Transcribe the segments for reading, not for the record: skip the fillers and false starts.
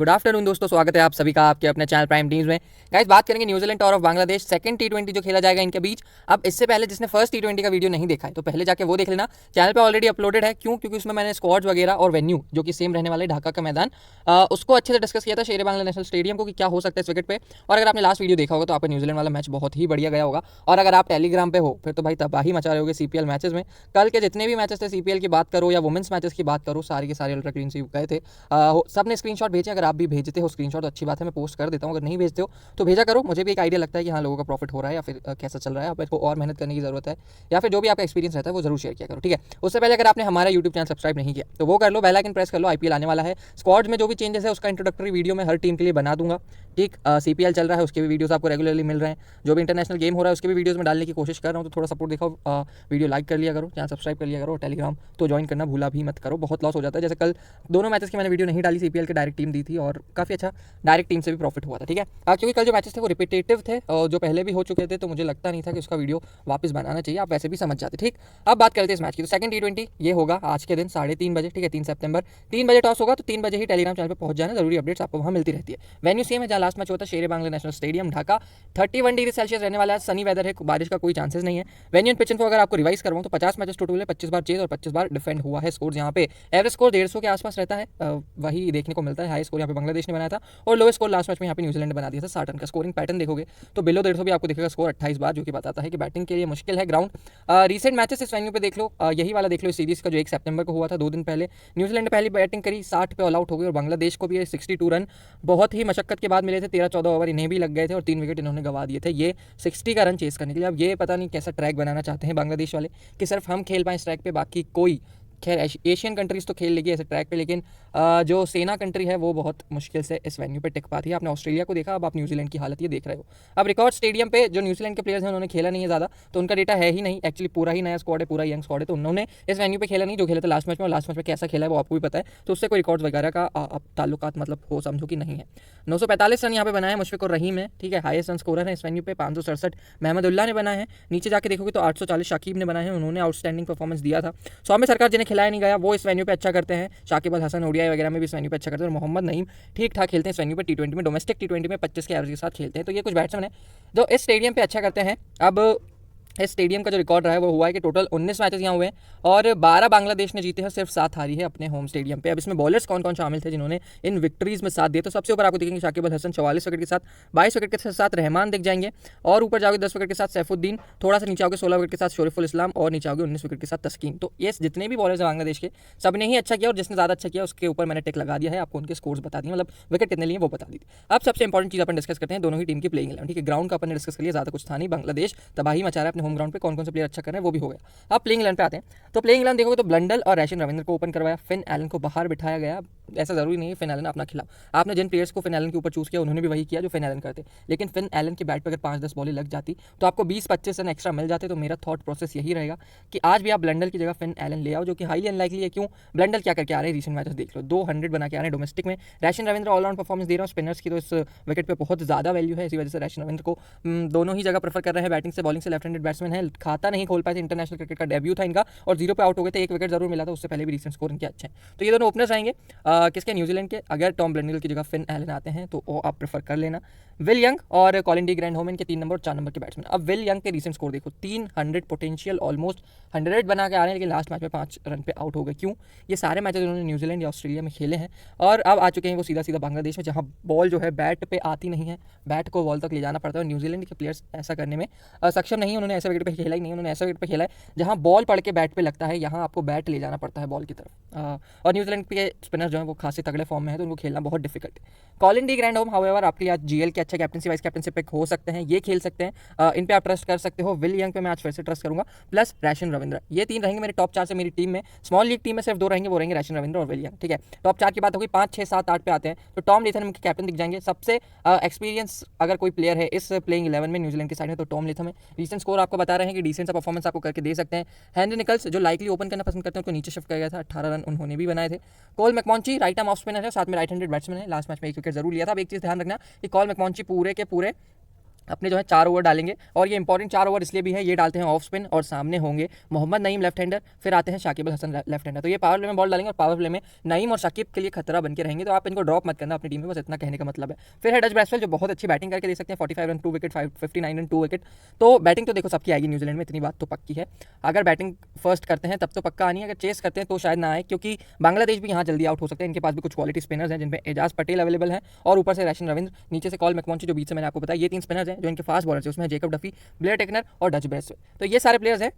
Good afternoon दोस्तों, स्वागत है आप सभी का आपके अपने चैनल प्राइम टीम्स में। गाइस बात करेंगे न्यूजीलैंड और ऑफ बांग्लादेश सेकंड टी20 जो खेला जाएगा इनके बीच। अब इससे पहले जिसने फर्स्ट टी20 का वीडियो नहीं देखा है तो पहले जाके वो देख लेना, चैनल पे ऑलरेडी अपलोडेड है। क्यों? क्योंकि उसमें मैंने स्क्वाड्स वगैरह और वेन्यू जो कि सेम रहने वाले ढाका का मैदान उसको अच्छे से डिस्कस किया था, शेर बांग्ला नेशनल स्टेडियम को, कि क्या हो सकता है इस विकेट पे। और अगर आपने लास्ट वीडियो देखा होगा तो आपको न्यूजीलैंड वाला मैच बहुत ही बढ़िया गया होगा। और अगर आप टेलीग्राम पे हो फिर तो भाई तबाही मचा रहे होगे सीपीएल मैचेस में। कल के जितने भी मैचेस थे सीपीएल की बात करो या वुमेंस मैचेस की बात करो, सारे के सारे अल्ट्रा क्लीन स्वीप गए थे। सब ने स्क्रीनशॉट भेजे। अगर आप भी भेजते हो स्क्रीनशॉट तो अच्छी बात है, मैं पोस्ट कर देता हूँ। अगर नहीं भेजते हो तो भेजा करो, मुझे भी एक आइडिया लगता है कि हाँ लोगों का प्रॉफिट हो रहा है या फिर कैसा चल रहा है, आपको और मेहनत करने की जरूरत है या फिर जो भी आपका एक्सपीरियंस रहता है वो जरूर शेयर किया करो, ठीक है। उससे पहले अगर आपने हमारा यूट्यूब चैनल सब्सक्राइब नहीं किया तो वो कर लो, बेल आइकन प्रेस कर लो। आईपीएल आने वाला है, स्क्वाड में जो भी चेंजेस है उसका इंट्रोडक्टरी वीडियो में हर टीम के लिए बना दूंगा, ठीक। सीपीएल चल रहा है उसके भी वीडियोस आपको रेगुलरली मिल रहे हैं, जो भी इंटरनेशनल गेम हो रहा है उसके भी वीडियोस में डालने की कोशिश कर रहा हूँ। तो थोड़ा सपोर्ट दिखाओ, वीडियो लाइक कर लिया करो, चैनल सब्सक्राइब कर लिया करो, टेलीग्राम तो ज्वाइन करना भूला भी मत करो, बहुत लॉस हो जाता है। जैसे कल दोनों मैचेस की मैंने वीडियो नहीं डाली, सीपीएल के डायरेक्ट टीम दी थी और काफ़ी अच्छा डायरेक्ट टीम से भी प्रॉफिट हुआ था, ठीक है। क्योंकि कल जो मैचेस थे वो रिपीटेटिव थे और जो पहले भी हो चुके थे, तो मुझे लगता नहीं था कि उसका वीडियो वापस बनाना चाहिए, आप वैसे भी समझ जाते, ठीक। अब बात करते हैं इस मैच की। तो सेकंड टी20 ये होगा आज के दिन 3:30 बजे, ठीक है। 3 सितंबर 3 बजे टॉस होगा तो 3 बजे ही टेलीग्राम चैनल पर पहुंच जाना, जरूरी अपडेट्स आपको वहाँ मिलती रहती है। वेन्यू सेम है जहाँ लास्ट मैच होता है, शेर Bangla national stadium Dhaka. 31 degree Celsius रहने वाला है, सनी वेदर है, बारिश का कोई चांसेस नहीं है। वेन्यू एंड पिच इन्फो अगर आपको रिवाइज करवाऊँ तो 50 मैचेस टोटल है, 25 बार चेज और 25 बार डिफेंड हुआ है। स्कोर यहाँ पे एवरेज स्कोर 150 के आसपास रहता है, वही देखने को मिलता है। हाई स्कोर यहाँ पे बांग्लादेश ने बनाया था और लोएस्ट स्कोर लास्ट मैच में यहाँ पे न्यूजीलैंड ने बना दिया था 60 रन का। स्कोरिंग पैटर्न देखोगे तो बिलो 150 भी आपको दिखेगा स्कोर 28 बार, जो कि बताता है कि बैटिंग के लिए मुश्किल है ग्राउंड। रीसेंट मैचेस इस वेन्यू पे देख लो, यही वाला देख लो, इस सीरीज का जो 1 सितंबर को हुआ था 2 दिन पहले। न्यूजीलैंड ने पहली बैटिंग करी, 60 पे ऑल आउट हो गई और बांग्लादेश को भी 62 रन बहुत ही मशक्कत के बाद मिले थे। 13-14 ओवर इन्हें भी लग गए थे और 3 विकेट इन्होंने गवा दिए थे ये 60 का रन चेस करने के लिए। अब ये पता नहीं कैसा ट्रैक बनाना चाहते हैं बांग्लादेश वाले कि सिर्फ हम खेल पाएँ इस ट्रैक पे, बाकी कोई। खैर एशियन कंट्रीज तो खेल लेगी ऐसे ट्रैक पे, लेकिन जो सेना कंट्री है वो बहुत मुश्किल से इस वेन्यू पे टिक पाती है। आपने ऑस्ट्रेलिया को देखा, अब आप न्यूजीलैंड की हालत ये देख रहे हो। अब रिकॉर्ड स्टेडियम पे जो न्यूजीलैंड के प्लेयर्स हैं उन्होंने खेला नहीं है ज़्यादा, तो उनका डेटा है ही नहीं। एक्चुअली पूरा ही नया स्क्वाड है, पूरा यंग स्क्वाड है, तो उन्होंने इस वेन्यू पे खेला नहीं। जो खेला था लास्ट मैच में, और लास्ट मैच में कैसा खेला है वो आपको भी पता है, तो उससे कोई रिकॉर्ड वगैरह का अब ताल्लुकात मतलब हो समझो कि नहीं है। 945 रन यहाँ पे बनाए हैं मुशफिक और रहीम है, ठीक है। हाईएस्ट रन स्कोरर है इस वेन्यू पे। 567 महमदुल्ला ने बनाए हैं। नीचे जाके देखोगे तो 840 शाकिब ने बनाए हैं, उन्होंने आउटस्टैंडिंग परफॉर्मेंस दिया था। सौम्य सरकार जिन्हें खिलाया नहीं गया वो इस वेन्यू पे अच्छा करते हैं। शाकिब अल हसन ओडीआई वगैरह में भी इस वेन्यू पे अच्छा करते हैं और मोहम्मद नईम ठीक ठाक खेलते हैं इस वेन्यू पे। टी20 में, डोमेस्टिक टी20 में 25 के एवरेज के साथ खेलते हैं। तो ये कुछ बैट्समैन है जो इस स्टेडियम पे अच्छा करते हैं। अब इस स्टेडियम का जो रिकॉर्ड रहा है वो हुआ है कि टोटल 19 मैचेस यहाँ हुए हैं और 12 बांग्लादेश ने जीते हैं, सिर्फ 7 हारी है अपने होम स्टेडियम पे। अब इसमें बॉलर्स कौन कौन शामिल थे जिन्होंने इन विक्ट्रीज में साथ दिए, तो सबसे ऊपर आपको दिखेंगे शाकिब अल हसन 44 विकेट के साथ, 22 विकेट के साथ रहमान दिख जाएंगे, और ऊपर जाओगे 10 विकेट के साथ सैफुद्दीन, थोड़ा सा नीचे आओगे 16 विकेट के साथ शरीफुल इस्लाम, और नीचे आओगे 19 विकेट के साथ तस्कीन। तो ये जितने भी बॉलर्स हैं बांग्लादेश के सब ने ही अच्छा किया और जिसने ज़्यादा अच्छा किया उसके ऊपर मैंने टिक लगा दिया है। आपको उनके स्कोर्स बता दिए, मतलब विकेट कितने लिए वो बता दी। अब सबसे इंपॉर्टेंट चीज़ अपन डिस्कस करते हैं दोनों ही टीम की प्लेइंग इलेवन, ठीक है। ग्राउंड का अपन ने डिस्कस कर लिया, ज़्यादा कुछ था नहीं। बांग्लादेश तबाही मचा रहा है अपने होम ग्राउंड पे, कौन कौन से प्लेयर अच्छा कर रहे हैं वो भी हो गया। अब प्लेइंग इलेवन पे आते हैं। तो प्लेइंग इलेवन देखोगे तो ब्लंडल और रैशन रविंद्र को ओपन करवाया, फिन एलन को बाहर बिठाया गया। ऐसा जरूरी नहीं है फिन एलन अपना खिलाफ, आपने जिन प्लेयर्स को फिन एलन के ऊपर चूज किया उन्होंने भी वही किया जो फिन एलन करते, लेकिन फिन एलन की बैट पर अगर 5-10 बॉलें लग जाती तो आपको 20-25 रन एक्स्ट्रा मिल जाते। तो मेरा थॉट प्रोसेस यही रहेगा कि आज भी आप ब्लंडल की जगह फिन एलन ले आओ, जो कि हाईली अनलाइकली है। क्यों? ब्लंडल क्या करके आ रहे हैं, रिसेंट मैचेस देख लो, 200 बना के आ रहे हैं डोमेस्टिक में। रैशन रविंद्र ऑलराउंड परफॉर्मेंस दे रहा हूँ, स्पिनर्स की तो इस विकेट पर बहुत ज़्यादा वैल्यू है, इसी वजह से रैशन रविंद्र को दोनों ही जगह प्रेफर कर रहे हैं, बैटिंग से बॉलिंग से। लेफ्ट हैंडेड बैट्समैन है, खाता नहीं खोल पाए थे, इंटरनेशनल क्रिकेट का डेब्यू था इनका और 0 पे आउट हो गए थे, 1 विकेट जरूर मिला था, उससे पहले भी रिसेंट स्कोर इनके अच्छे हैं। तो ये दोनों ओपनर्स रहेंगे किसके, न्यूजीलैंड के। अगर टॉम ब्लंडल की जगह फिन एलन आते हैं तो वो आप प्रेफर कर लेना। विल यंग और कॉलिन डी ग्रैंड होम के 3 नंबर और 4 नंबर के बैट्समैन। अब विल यंग के रिसेंट स्कोर देखो, 300 पोटेंशियल, ऑलमोस्ट 100 बना के आ रहे हैं, लेकिन लास्ट मैच में 5 रन पे आउट हो गए। क्यों? ये सारे मैचेस उन्होंने न्यूजीलैंड या ऑस्ट्रेलिया में खेले हैं और अब आ चुके हैं वो सीधा सीधा बांग्लादेश में, जहाँ बॉल जो है बैट पे आती नहीं है, बैट को बॉल तक ले जाना पड़ता है। न्यूजीलैंड के प्लेयर्स ऐसा करने में सक्षम नहीं, उन्होंने ऐसा विकेट पे खेला ही नहीं, उन्होंने ऐसा विकेट पे खेला है जहाँ बॉल पड़ के बैट पे लगता है, यहाँ आपको बैट ले जाना पड़ता है बॉल की तरफ। और न्यूजीलैंड के स्पिनर्स जो है वो खासे तगड़े फॉर्म में है, तो उनको खेलना बहुत डिफिकल्ट है। Colin de grand home however आपके लिए आज जीएल के अच्छे कैप्टनसी वाइस कैप्टनसी पिक हो सकते हैं, ये खेल सकते हैं, इन पे आप ट्रस्ट कर सकते हो। विल यंग पे मैं आज फिर से ट्रस्ट करूंगा, प्लस रैशन रविंद्र, ये 3 रहेंगे मेरे टॉप 4 से। मेरी टीम में स्मॉल लीग टीम में सिर्फ 2 रहेंगे, वो रहेंगे रैशन रविंद्र और विल यंग, ठीक है। टॉप 4 की बात होगी, 5, 6, 7, 8 पे आते हैं तो टॉम लेथम के कैप्टन दिख जाएंगे। सबसे एक्सपीरियंस अगर कोई प्लेयर है इस प्लेइंग 11 में न्यूजीलैंड की साइड में तो टॉम लेथम है। रिसेंट स्कोर आपको बता रहे हैं कि डिसेंट सा परफॉर्मेंस आपको करके दे सकते हैं। हेनरी निकल्स जो लाइकली ओपन करना पसंद करते हैं उनको नीचे शिफ्ट किया गया था, 18 रन उन्होंने भी बनाए थे। कोल मैकमॉन्ची राइट आर्म ऑफ स्पिनर है, साथ में राइट हैंडेड बैट्समैन है, लास्ट मैच में 1 विकेट जरूर लिया था। अब एक चीज़ ध्यान रखना कि कॉल मैकमॉन्ची पूरे के पूरे अपने जो है 4 ओवर डालेंगे, और ये इंपॉर्टेंट 4 ओवर इसलिए भी है, ये डालते हैं ऑफ स्पिन और सामने होंगे मोहम्मद नईम लेफ्ट हैंडर, फिर आते हैं शाकिब अल हसन लेफ्ट हैंडर। तो ये पावर प्ले में बॉल डालेंगे और पावर प्ले में नईम और शाकिब के लिए खतरा बन के रहेंगे, तो आप इनको ड्रॉप मत करना अपनी टीम में, बस इतना कहने का मतलब है। फिर है डच ब्रैसवेल जो बहुत अच्छी बैटिंग करके दे सकते हैं, 45 रन 2 विकेट, 59 रन 2 विकेट। तो बैटिंग तो देखो सबकी आएगी न्यूजीलैंड में, इतनी बात तो पक्की है। अगर बैटिंग फर्स्ट करते हैं तब तो पक्का आनी है, अगर चेस करते हैं तो शायद ना आए, क्योंकि बांग्लादेश भी यहाँ जल्दी आउट हो सकते हैं। इनके पास भी कुछ क्वालिटी स्पिनर्स हैं जिनमें एजाज पटेल अवेलेबल है, और ऊपर से रैशन रविंद्र, नीचे से कॉल मैकमोंची जो बीच से मैंने आपको बताया, ये 3 स्पिनर्स हैं जो इनके फास्ट बॉलर्स हैं। उसमें जेकब डफी, ब्लेयर टेक्नर और डच ब्रैसवेल। तो ये सारे प्लेयर्स हैं,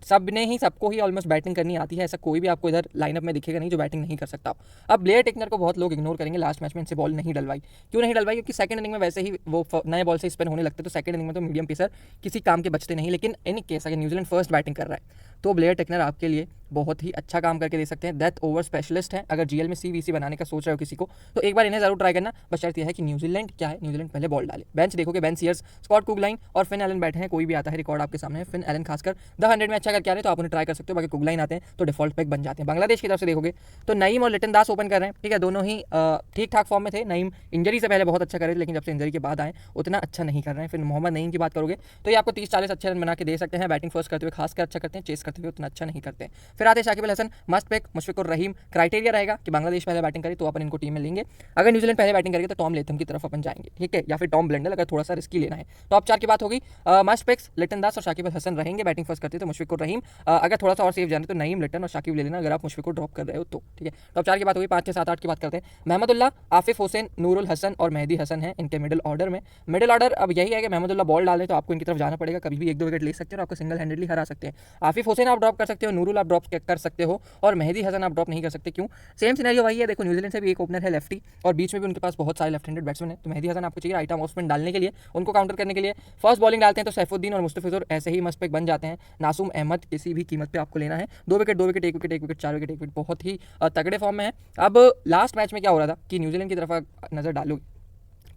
सब ने ही सबको ही ऑलमोस्ट बैटिंग करनी आती है, ऐसा कोई भी आपको इधर लाइनअप में दिखेगा नहीं जो बैटिंग नहीं कर सकता हो। अब ब्लेयर टेक्नर को बहुत लोग इग्नोर करेंगे, लास्ट मैच में इनसे बॉल नहीं डलवाई। क्यों नहीं डलवाई? क्योंकि सेकंड इनिंग में वैसे ही वो नए बॉल से स्पिन होने लगते, तो सेकंड इनिंग में तो मीडियम पेसर किसी काम के बचते नहीं। लेकिन इन केस अगर न्यूजीलैंड फर्स्ट बैटिंग कर रहा है तो ब्लेयर टेक्नर आपके लिए बहुत ही अच्छा काम करके दे सकते हैं। डेथ ओवर स्पेशलिस्ट है, अगर जीएल में सीवीसी बनाने का सोच रहे हो किसी को तो एक बार इन्हें जरूर ट्राई करना। बस शर्त यह है कि न्यूजीलैंड क्या है, न्यूजीलैंड पहले बॉल डाले। बेंच देखोगे, बेन सीयर्स, स्कॉट कुगलाइन और फिन एलन बैठे हैं, कोई भी आता है रिकॉर्ड आपके सामने है। फिन एलन खासकर द 100 में अच्छा करके आ रहे हैं तो आप उन्हें ट्राई कर सकते हो, बाकी कुगलाइन आते हैं तो डिफॉल्ट पैक बन जाते हैं। बांग्लादेश की तरफ से देखोगे तो नईम और लिटन दास ओपन कर रहे हैं, ठीक है, दोनों ही ठीक ठाक फॉर्म में थे। नईम इंजरी से पहले बहुत अच्छा कर रहे थे, लेकिन जब से इंजरी के बाद आए उतना अच्छा नहीं कर रहे हैं। फिर मोहम्मद नईम की बात करोगे तो ये आपको 30-40 अच्छे रन बना के दे सकते हैं, बैटिंग फर्स्ट करते हुए खासकर अच्छा करते हैं, चेस करते हुए उतना अच्छा नहीं करते हैं। फिर आते हैं Shakib Al Hasan, must pick, Mushfiqur Rahim. Criteria रहेगा कि बांग्लादेश पहले बैटिंग करे तो अपन इनको टीम में लेंगे, अगर न्यूजीलैंड पहले बैटिंग करेगा तो टॉम लेथम की तरफ अपन जाएंगे, ठीक है, या फिर टॉम ब्लेंडल अगर थोड़ा सा रिस्की लेना है। टॉप 4 की बात होगी, मस्ट पिक्स लिटन दास और शाकिब अल हसन रहेंगे, बैटिंग फर्स्ट करते तो मुशफिकुर रहीम, अगर थोड़ा सा और सेफ जाने तो नईम, लिटन और शाकिब ले लेना अगर आप मुशफिक को ड्रॉप कर रहे हो तो, ठीक है। टॉप 4 की बात होगी। 5, 6, 7, 8 की बात करते हैं। महमदुल्लाह, आफिफ हुसैन, नूरुल हसन और मेहदी हसन हैं इनके मिडिल ऑर्डर में। मिडिल ऑर्डर अब यही है कि महमदुल्लाह बॉल डालें तो आपको इनकी तरफ जाना पड़ेगा, कभी भी 1-2 विकेट ले सकते हो और आपको सिंगल हैंडेडली हरा सकते हैं। आफिफ हुसैन आप ड्रॉप कर सकते हो, नूरुल आप ड्रॉप कर सकते हो, और मेहदी हसन आप ड्रॉप नहीं कर सकते। क्यों? सेम सिनेरियो वही है, देखो न्यूजीलैंड से भी एक ओपनर है लेफ्टी, और बीच में भी उनके पास बहुत सारे लेफ्ट हैंडेड बैट्समैन है, तो मेहदी हसन आपको चाहिए राइट आर्म ऑफ स्पिन डालने के लिए, उनको काउंटर करने के लिए। फर्स्ट बॉलिंग डालते हैं तो सैफुद्दीन और मुस्तफिजुर ऐसे ही मस्त पिक बन जाते हैं। नासूम अहमद किसी भी कीमत पे आपको लेना है, 2 wicket 2 wicket 1 wicket 1 wicket 4 wicket 1 wicket, बहुत ही तगड़े फॉर्म में है। अब लास्ट मैच में क्या हो रहा था कि न्यूजीलैंड की तरफ नजर डालोगे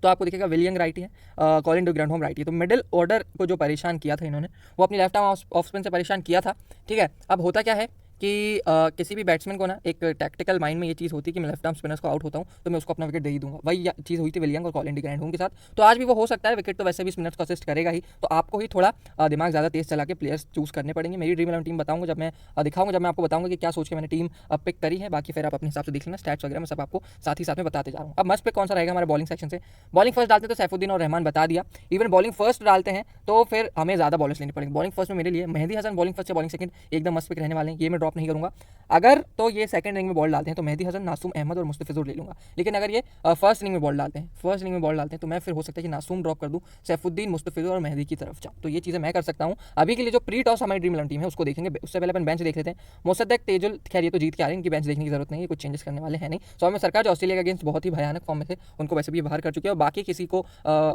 तो आपको दिखेगा विलियंग राइटी है, कॉलिन डी ग्रैंडहोम राइटी है। तो मिडिल ऑर्डर को जो परेशान किया था इन्होंने, वो अपनी लेफ्ट आर्म ऑफ स्पिन से परेशान किया था, ठीक है। अब होता क्या है कि किसी भी बैट्समैन को ना एक टैक्टिकल माइंड में ये चीज़ होती है कि मैं लेफ्ट आर्म स्पिनर्स को आउट होता हूँ तो मैं उसको अपना विकेट दे ही दूंगा। वही चीज़ हुई थी विलियंग और कॉलिन डी ग्रैंडहोम के साथ, तो आज भी वो हो सकता है। विकेट तो वैसे भी स्पिनर्स को असिस्ट करेगा ही, तो आपको ही थोड़ा दिमाग ज़्यादा तेज चला के प्लेयर्स चूज करने पड़ेंगे। मेरी ड्रीम 11 टीम बताऊंगा जब मैं दिखाऊंगा, जब मैं आपको बताऊंगा कि क्या सोच के मैंने टीम पिक करी है। बाकी फिर आप अपने हिसाब से देख लेना, स्टैट्स वगैरह मैं सब आपको साथ ही साथ में बताते जा रहा हूँ। अब मस्ट पिक कौन सा रहेगा हमारे बॉलिंग सेक्शन से? बॉलिंग फर्स्ट डालते तो सैफुद्दीन और रहमान बता दिया। इवन बॉलिंग फर्स्ट डालते हैं तो फिर हमें ज़्यादा बॉलर्स लेने पड़ेंगे। बॉलिंग फर्स्ट में मेरे लिए मेहदी हसन बॉलिंग फर्स्ट या बॉलिंग सेकंड एकदम मस्त पिक रहने वाले हैं, ये मैं ड्रॉप नहीं करूँगा। अगर तो ये सेकंड इनिंग में बॉल डालते हैं तो मेहदी हसन, नासूम अहमद और मुस्तफिजुर ले लूंगा। लेकिन अगर ये फर्स्ट इनिंग में बॉल डालते हैं तो मैं फिर हो सकता है कि नासूम ड्रॉप कर दूं, सैफुद्दीन, मुस्तफिजुर और मेहदी की तरफ जाऊं। तो ये चीज़ें मैं कर सकता हूं। अभी के लिए जो प्री टॉस हमारी ड्रीम 11 टीम है उसको देखेंगे, उससे पहले अपन बेंच देख लेते हैं। मोसद्देक, तेजुल, खैर ये तो जीत के आ रहे हैं, इनकी बेंच देखने की जरूरत नहीं है, कुछ चेंजेस करने वाले हैं नहीं। सौम्य सरकार जो ऑस्ट्रेलिया के अगेंस्ट बहुत ही भयानक फॉर्म में थे, उनको वैसे भी बाहर कर चुके हैं, और बाकी किसी को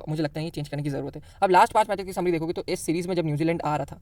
मुझे लगता है ये चेंज करने की जरूरत है। अब लास्ट 5 मैचों की समरी देखोगे तो इस सीरीज में जब न्यूजीलैंड आ रहा था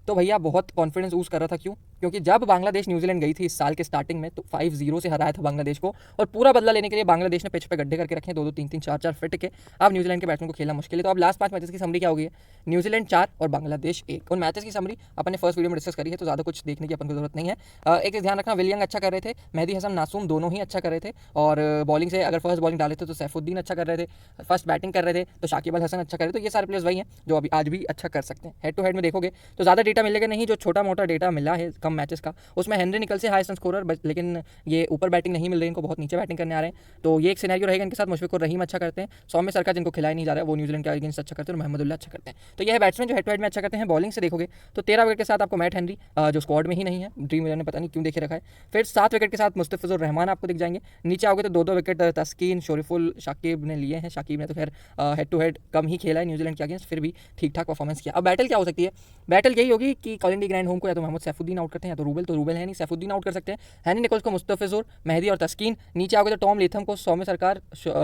तो भैया बहुत कॉन्फिडेंस यूज़ कर रहा था। क्यों? क्योंकि जब बांग्लादेश न्यूजीलैंड गई थी इस साल के स्टार्टिंग में तो 5-0 से हराया था बांग्लादेश को, और पूरा बदला लेने के लिए बांग्लादेश ने पिच पे गड्ढे करके रखे 2-2 3-3 4-4 फिट के। अब न्यूजीलैंड के बैट्समैन को खेलना मुश्किल है। तो अब लास्ट 5 मैचेस की समरी क्या होगी? न्यूजीलैंड 4 और बांग्लादेश 1। उन मैचेस की समरी अपने फर्स्ट वीडियो में डिस्कस करी है, तो ज़्यादा कुछ देखने की अपन को जरूरत नहीं है। एक चीज़ ध्यान रखना, विलियंग अच्छा कर रहे थे, मेहदी हसन, नासूम दोनों ही अच्छा कर रहे थे, और बॉलिंग से अगर फर्स्ट बॉलिंग डाले थे तो सैफुद्दीन अच्छा कर रहे थे, फर्स्ट बैटिंग कर रहे थे तो शाकिब अल हसन अच्छा कर रहे थे। तो ये सारे प्लेयर्स वही हैं जो अभी आज भी अच्छा कर सकते हैं। हेड टू हेड में देखोगे तो ज़्यादा डेटा मिलेगा नहीं, जो छोटा मोटा डेटा मिला है कम मैचेस का उसमें हेनरी निकल से हाईएस्ट स्कोरर, लेकिन ये ऊपर बैटिंग नहीं मिल रही, इनको बहुत नीचे बैटिंग करने आ रहे हैं। तो ये एक सिनेरियो रहेगा इनके साथ। मुशफिकुर रहीम अच्छा करते हैं, सौम्य सरकार जिनको खिलाया नहीं जा रहा है वो न्यूजीलैंड के अगेंस्ट अच्छा करते हैं, और महमदुल्लाह अच्छा करते हैं। तो ये है बैट्समैन जो हेड टू हेड में अच्छा करते हैं। बॉलिंग से देखोगे तो 13 विकेट के साथ आपको मैट हेनरी जो स्क्वाड में ही नहीं है, ड्रीम 11 ने पता नहीं क्यों देखे रखा है। फिर 7 विकेट के साथ मुस्तफिजुर रहमान आपको दिख जाएंगे। नीचे आओगे तो 2-2 विकेट तस्कीन, शरीफुल, शाकिब ने लिए हैं। शाकिब ने तो खैर हेड टू हेड कम ही खेला है न्यूजीलैंड के अगेंस्ट, फिर भी ठीक ठाक परफॉर्मेंस किया। अब बैटल क्या हो सकती है? बैटल यही होगी कि कॉलिन डी ग्रैंडहोम को या तो मोहम्मद सैफुद्दीन आउट करते हैं, या तो रूबेल है नहीं, सैफुद्दीन आउट कर सकते हैं, हैनी निकोल्स को मुस्तफिजुर, मेहदी और तस्कीन। नीचे आओगे तो टॉम लेथम को सौम्य सरकार,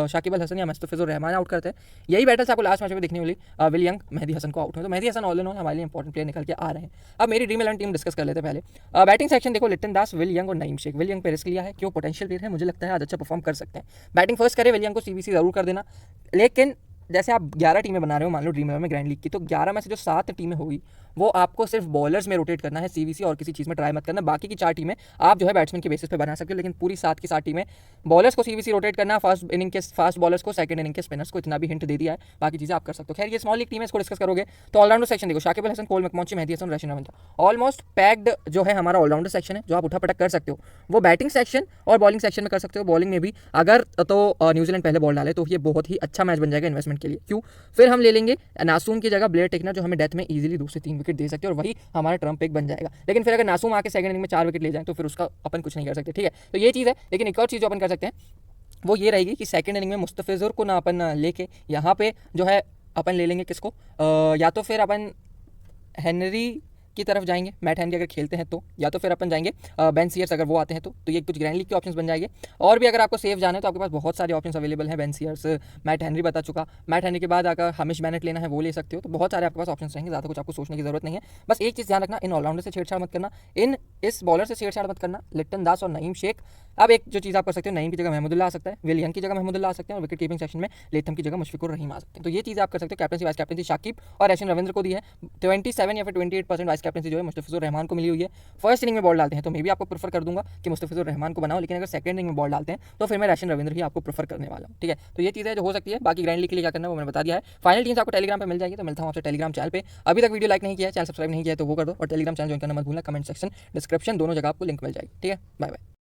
शाकिब अल हसन या मुस्तफिजुर रहमान आउट करते हैं। यही बैटल्स आपको लास्ट मैच में देखने मिली, विलियंग, मेहदी हसन को आउट हुए। तो Mehdi Hasan all in all हमारे लिए इंपॉर्टेंट प्लेयर निकल के आ रहे हैं। अब मेरी ड्रीम 11 टीम डिस्कस कर लेते हैं पहले। बैटिंग सेक्शन देखो, लिटन दास, विलियंग और नईम शेख। विलियंग पे रिस्क लिया है, क्यों? पोटेंशियल प्लेयर है, मुझे लगता है आज अच्छा परफॉर्म कर सकते हैं। बैटिंग फर्स्ट करे विलियंग को सीबीसी जरूर कर देना, लेकिन जैसे आप 11 टीमें बना रहे हो मान लो ड्रीम 11 में ग्रैंड लीग की, तो 11 में से जो 7 टीमें होगी वो आपको सिर्फ बॉलर्स में रोटेट करना है, सीवीसी और किसी चीज़ में ट्राई मत करना। बाकी की 4 टीमें आप जो है बैट्समैन के बेसिस पे बना सकते हो, लेकिन पूरी 7 की 7 टीमें बॉलर्स को सीवीसी रोटेट करना, फर्स्ट इनिंग के फास्ट बॉलर्स को, सेकंड इनिंग के स्पिनर्स को, इतना भी हिंट दे दिया है, बाकी चीज़ें आप कर सकते हो। खैर ये स्मॉल लीग टीम है, इसको डिस्कस करोगे तो ऑलराउंडर सेक्शन देखो, शाकिब अल हसन, कोल मैकमोची, मेहदी हसन, रशीद रविंद्र, ऑलमोस्ट पैक्ड जो है हमारा ऑलराउंडर सेक्शन है, जो आप उठा पटक कर सकते हो। वो बैटिंग सेक्शन और बॉलिंग सेक्शन में कर सकते हो। बॉलिंग में भी अगर तो न्यूजीलैंड पहले बॉल डाले तो ये बहुत ही अच्छा मैच बन जाएगा इन्वेस्टमेंट के लिए। क्यों? फिर हम ले लेंगे नासूम की जगह ब्लेयर टेक्नर, जो हमें डेथ में इजीली 2 से 3 विकेट दे सकते हैं, और वही हमारा ट्रम्प एक बन जाएगा। लेकिन फिर अगर नासूम आके सेकंड इनिंग में 4 विकेट ले जाए तो फिर उसका अपन कुछ नहीं कर सकते, ठीक है। तो ये चीज़ है। लेकिन एक और चीज़ जो अपन कर सकते हैं वो ये रहेगी कि सेकंड इनिंग में मुस्तफिजुर को ना अपन लेके यहाँ पे जो है अपन ले लेंगे किसको, या तो फिर अपन हेनरी की तरफ जाएंगे, मैट हेनरी अगर खेलते हैं तो, या तो फिर अपन जाएंगे बेन सीयर्स अगर वो आते हैं तो ये कुछ ग्रैंड लीग के ऑप्शंस बन जाएंगे। और भी अगर आपको सेफ जाना है तो आपके पास बहुत सारे ऑप्शंस अवेलेबल हैं। बेन सीयर्स, मैट हेनरी बता चुका, मैट हेनरी के बाद अगर हमिश बैनेट लेना है वो ले सकते हो। तो बहुत सारे आपके पास ऑप्शंस रहेंगे, ज़्यादा कुछ आपको सोचने की जरूरत नहीं है। बस एक चीज़ ध्यान रखना, इन ऑलराउंडर से छेड़छाड़ मत करना, इस बॉलर से छेड़छाड़ मत करना, लिट्टन दास और नईम शेख। अब एक जो चीज़ आप कर सकते हो, नईम की जगह महमूदुल्लाह आ सकता है, विल यंग की जगह महमूदुल्लाह आ सकते हैं, और विकेट कीपिंग सेक्शन में लेथम की जगह मुशफिकुर रहीम आ सकते हैं। तो ये चीज़ आप कर सकते हो। कैप्टनसी वाइस कैप्टनसी शाकिब और रशीद रविंद्र को दी है। 27 या फिर 28% वाइस कैप्टनसी जो है मुस्तफिजुर रहमान को मिली हुई है। फर्स्ट इनिंग में बॉल डालते हैं तो मैं भी आपको प्रेफर कर दूंगा कि मुस्तफिजुर रहमान को बनाओ, लेकिन अगर सेकंड इनिंग में बॉल डालते हैं तो फिर मैं रशीद रविंद्र ही आपको प्रेफर करने वाला हूँ, ठीक है। तो ये चीज़ है जो हो सकती है। बाकी ग्रैंड लीग के लिए क्या करना है वो मैंने बता दिया है। फाइनल टीम्स आपको टेलीग्राम पर मिल जाएगी। तो मिलता हूँ आपसे टेलीग्राम चैनल पे। अभी तक वीडियो लाइक नहीं किया, चैनल सब्सक्राइब नहीं किया तो वो कर दो, और टेलीग्राम चैनल ज्वाइन करना मत भूलना। कमेंट सेक्शन, डिस्क्रिप्शन दोनों जगह आपको लिंक मिल जाएगी, ठीक है। Bye bye.